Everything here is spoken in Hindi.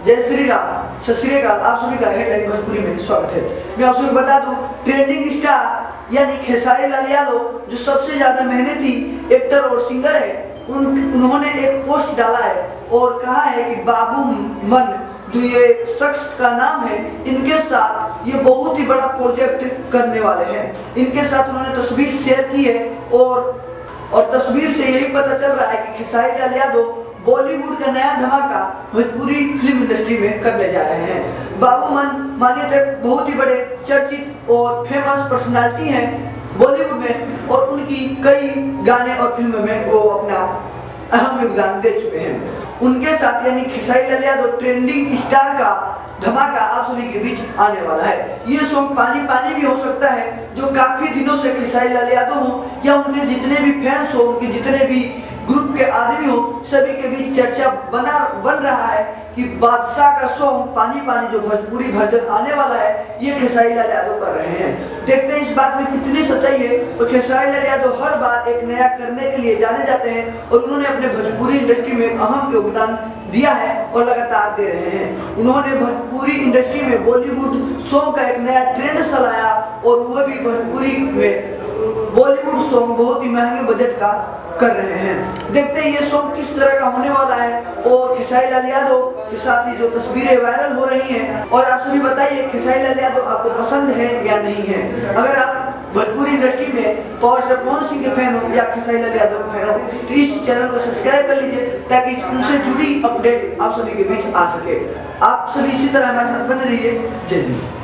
जय श्री राम, सत श्री अकाल। आप सभी का हेडलाइन भोजपुरी में स्वागत है। मैं आप सभी को बता दूं, ट्रेंडिंग स्टार यानी खेसारी लाल यादव जो सबसे ज्यादा मेहनती एक्टर और सिंगर है, उन्होंने एक पोस्ट डाला है और कहा है कि बाबू मन जो ये शख्स का नाम है, इनके साथ ये बहुत ही बड़ा प्रोजेक्ट करने वाले हैं। इनके साथ उन्होंने तस्वीर शेयर की है और तस्वीर से यही पता चल रहा है कि खेसारी लाल यादव बॉलीवुड का नया धमाका भोजपुरी फिल्म इंडस्ट्री में करने जा रहे हैं। बाबू मन मानिए तो बहुत ही बड़े चर्चित और फेमस पर्सनालिटी हैं बॉलीवुड में, और उनकी कई गाने और फिल्मों में वो अपना अहम योगदान दे चुके हैं। उनके साथ यानी खेसारी लाल यादव ट्रेंडिंग स्टार का धमाका आप सभी के बीच आने वाला है। ये सॉन्ग पानी पानी भी हो सकता है, जो काफी दिनों से खेसारी लाल यादव हो या उनके जितने भी फैंस हो, उनके जितने भी ग्रुप के आदमी हो, सभी के बीच चर्चा बन रहा है कि बादशाह का सॉन्ग पानी पानी जो भोजपुरी वर्जन आने वाला है, ये खेसारी लाल यादव कर रहे हैं। देखते हैं इस बात में कितनी सच्चाई है। और खेसारी लाल यादव हर बार एक नया करने के लिए जाने जाते हैं और उन्होंने अपने भोजपुरी इंडस्ट्री में एक अहम योगदान दिया है और लगातार दे रहे हैं। उन्होंने भोजपुरी इंडस्ट्री में बॉलीवुड सॉन्ग का एक नया ट्रेंड चलाया और वह भी भोजपुरी में बॉलीवुड सॉन्ग बहुत ही महंगे बजट का कर रहे हैं। देखते हैं ये सॉन्ग किस तरह का होने वाला है और खेसारी लाल यादव के साथ ही जो तस्वीरें वायरल हो रही हैं। और आप सभी बताइए खेसारी लाल यादव आपको पसंद है या नहीं है। अगर आप भोजपुरी इंडस्ट्री में पावर स्टार पवन सिंह के फैन हो या खेसारी लाल यादव के फैन हो तो इस चैनल को सब्सक्राइब कर लीजिए ताकि उनसे जुड़ी अपडेट आप सभी के बीच आ सके। आप सभी इसी तरह हमारे साथ बने रहिए। जय हिंद।